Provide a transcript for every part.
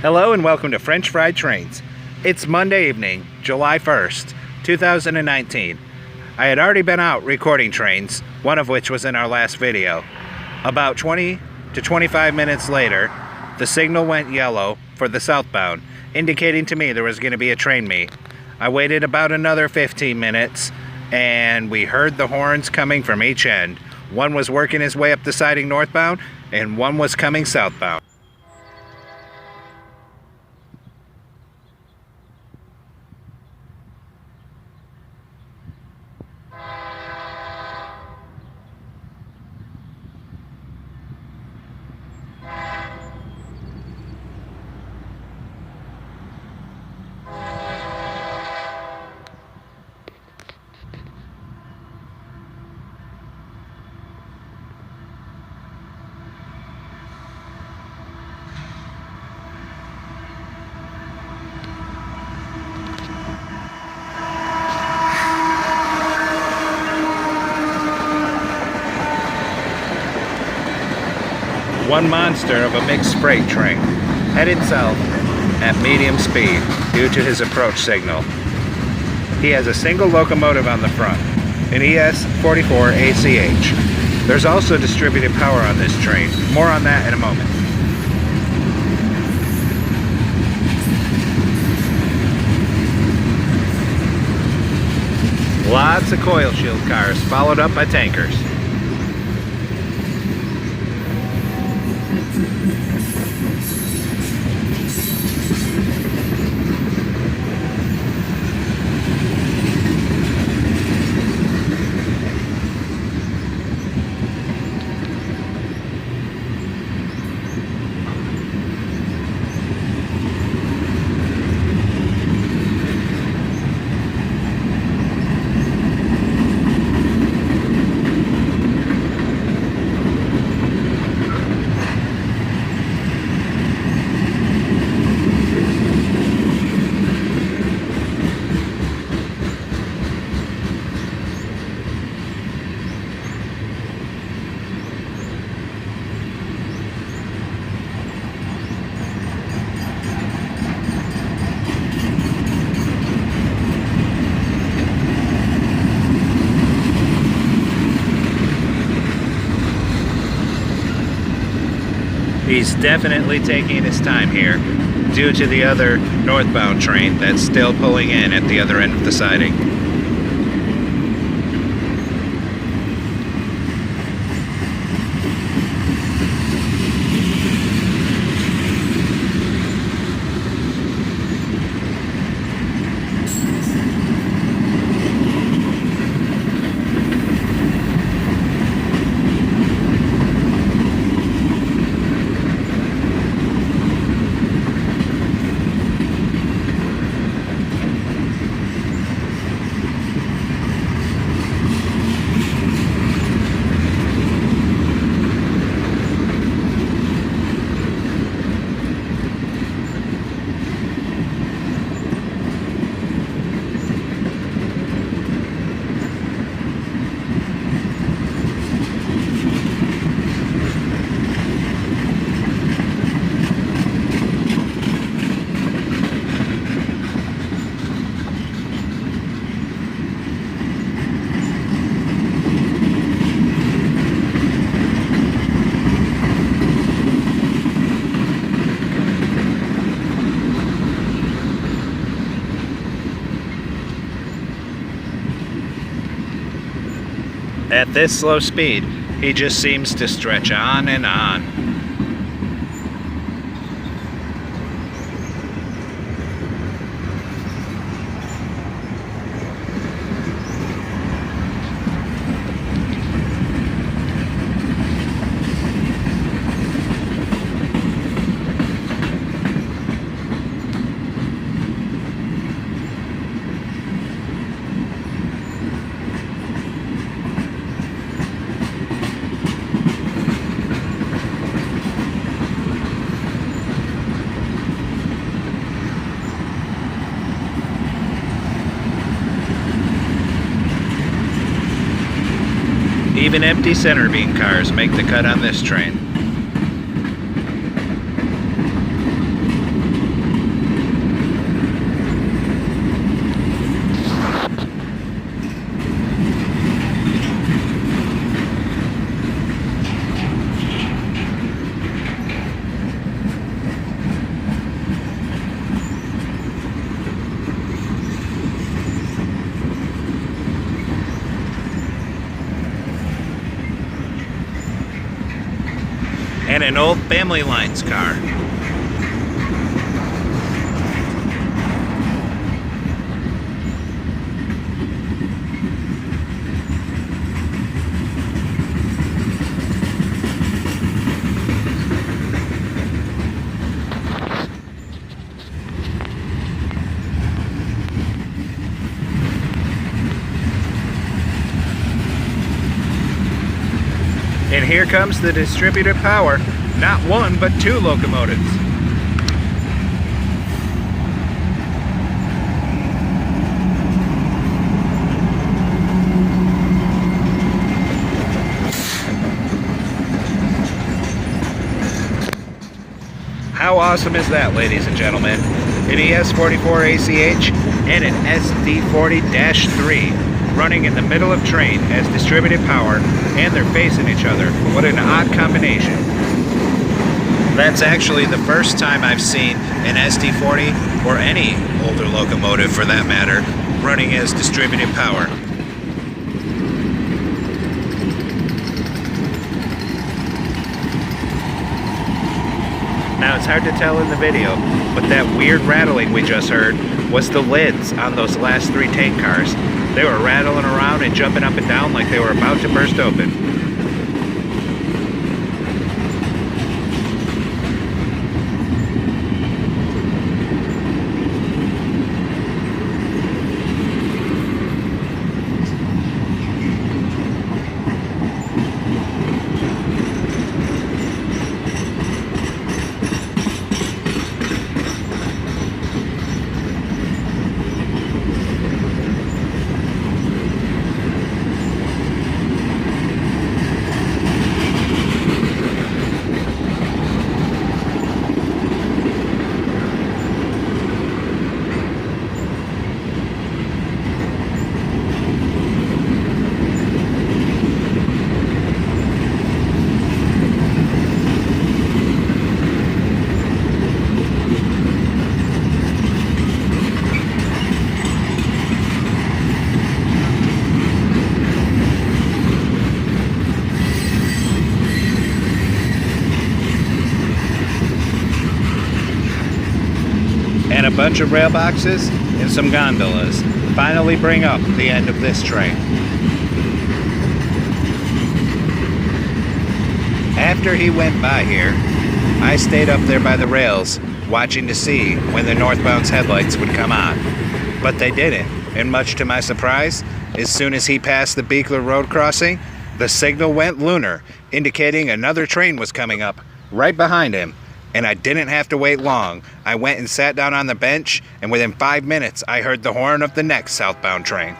Hello and welcome to French Fried Trains. It's Monday evening, July 1st, 2019. I had already been out recording trains, one of which was in our last video. About 20 to 25 minutes later, the signal went yellow for the southbound, indicating to me there was going to be a train meet. I waited about another 15 minutes and we heard the horns coming from each end. One was working his way up the siding northbound and one was coming southbound. One monster of a mixed freight train, headed south at medium speed due to his approach signal. He has a single locomotive on the front, an ES44 ACH. There's also distributed power on this train. More on that in a moment. Lots of coil shield cars, followed up by tankers. He's definitely taking his time here due to the other northbound train that's still pulling in at the other end of the siding. At this slow speed, he just seems to stretch on and on. Even empty center beam cars make the cut on this train. an old Family Lines car. And here comes the distributed power, not one but two locomotives. How awesome is that, ladies and gentlemen? An ES44 ACH and an SD40-3 running in the middle of train as distributed power, and they're facing each other. What an odd combination. That's actually the first time I've seen an SD40, or any older locomotive for that matter, running as distributed power. Now, it's hard to tell in the video, but that weird rattling we just heard was the lids on those last three tank cars. They were rattling around and jumping up and down like they were about to burst open. And a bunch of rail boxes and some gondolas finally bring up the end of this train. After he went by here, I stayed up there by the rails watching to see when the northbound's headlights would come on. But they didn't, and much to my surprise, as soon as he passed the Beekler Road crossing, the signal went lunar, indicating another train was coming up right behind him. And I didn't have to wait long. I went and sat down on the bench, and within 5 minutes, I heard the horn of the next southbound train.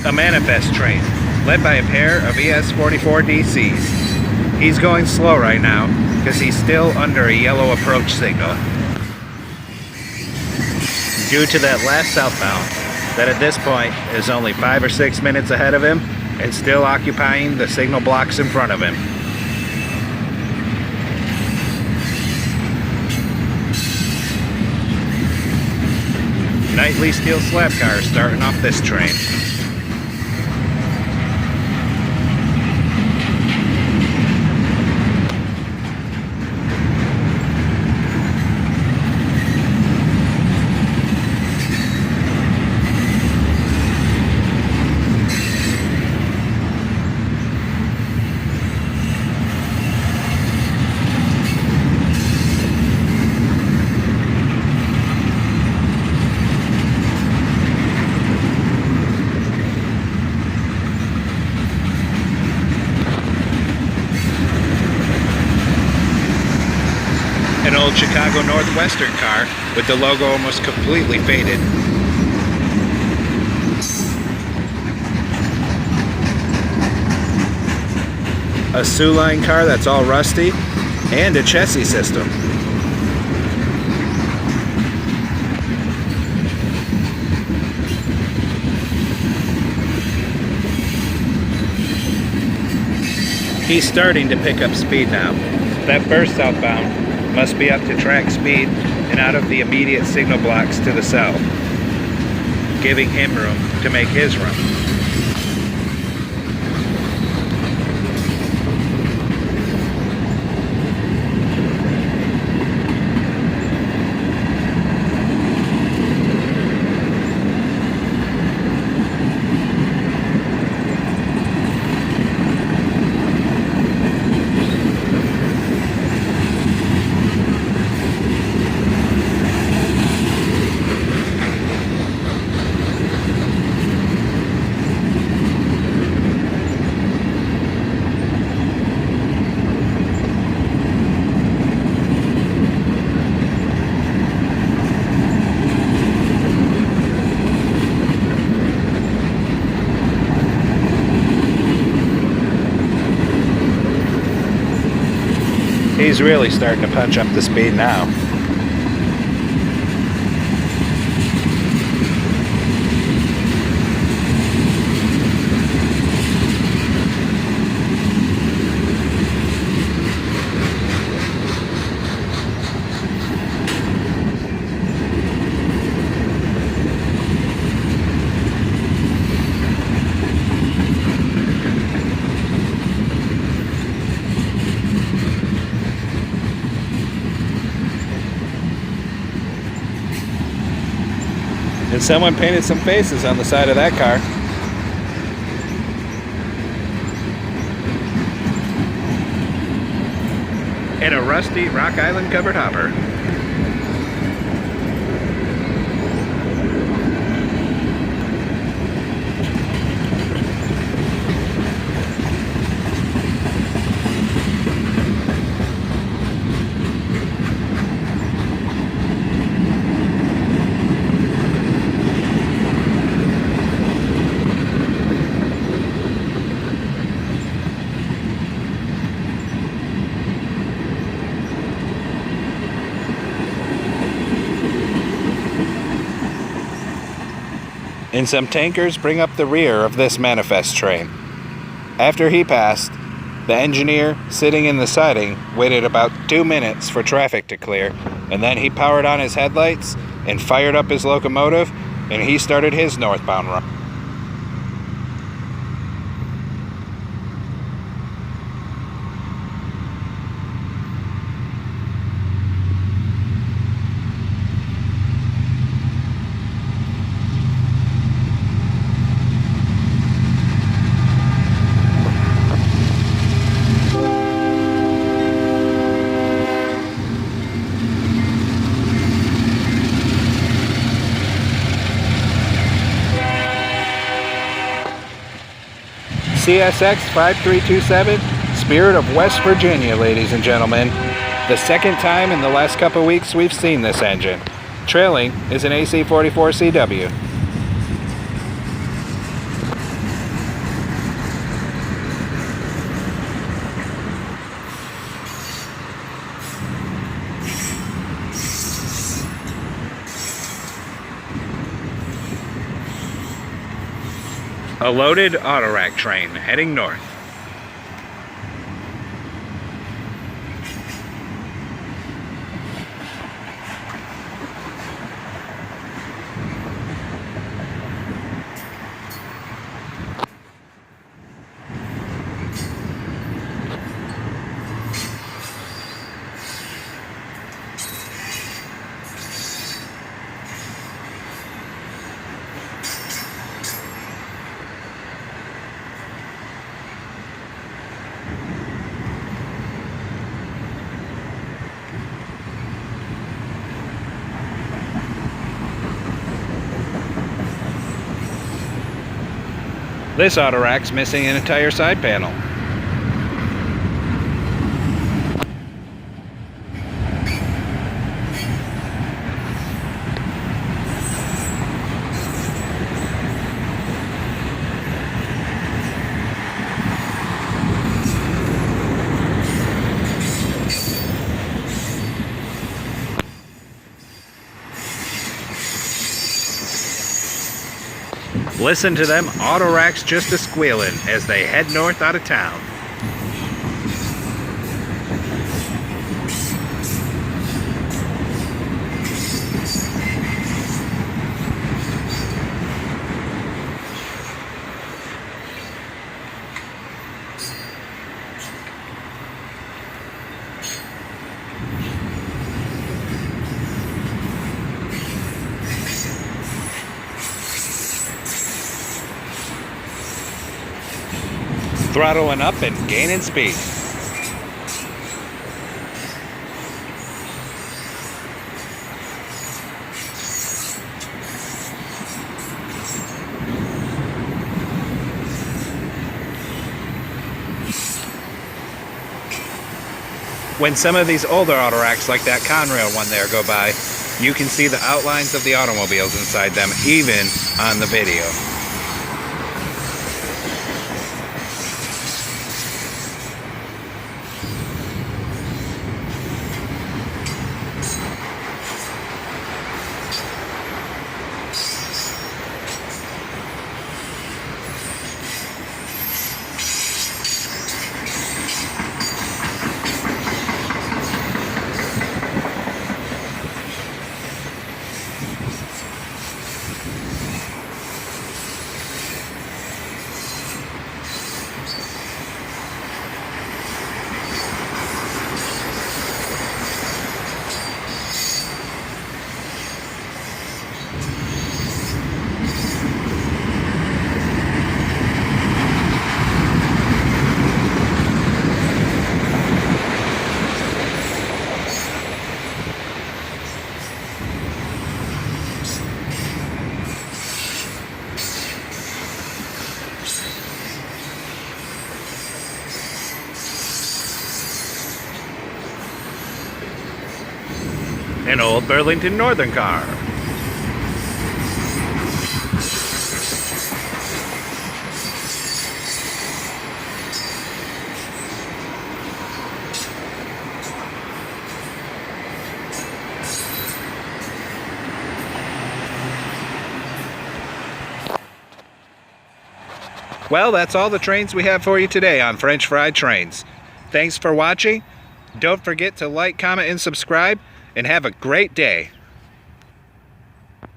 A manifest train, led by a pair of ES44 DCs. He's going slow right now, because he's still under a yellow approach signal. Due to that last southbound, that at this point is only 5 or 6 minutes ahead of him, and still occupying the signal blocks in front of him. Nightly steel slab cars starting off this train. old Chicago Northwestern car with the logo almost completely faded. A Soo Line car that's all rusty, and a chassis system. He's starting to pick up speed now. That burst southbound must be up to track speed and out of the immediate signal blocks to the south, giving him room to make his run. He's really starting to punch up the speed now. And someone painted some faces on the side of that car. And a rusty Rock Island covered hopper. And some tankers bring up the rear of this manifest train. After he passed, the engineer sitting in the siding waited about 2 minutes for traffic to clear, and then he powered on his headlights and fired up his locomotive, and he started his northbound run. CSX 5327, Spirit of West Virginia, ladies and gentlemen. The second time in the last couple of weeks we've seen this engine. Trailing is an AC44CW. A loaded Autorack train heading north. This Autorack's missing an entire side panel. Listen to them auto racks just a squealing as they head north out of town. Throttling up and gaining speed. When some of these older auto racks like that Conrail one there go by, you can see the outlines of the automobiles inside them, even on the video. An old Burlington Northern car. Well, that's all the trains we have for you today on French Fried Trains. Thanks for watching. Don't forget to like, comment, and subscribe, and have a great day.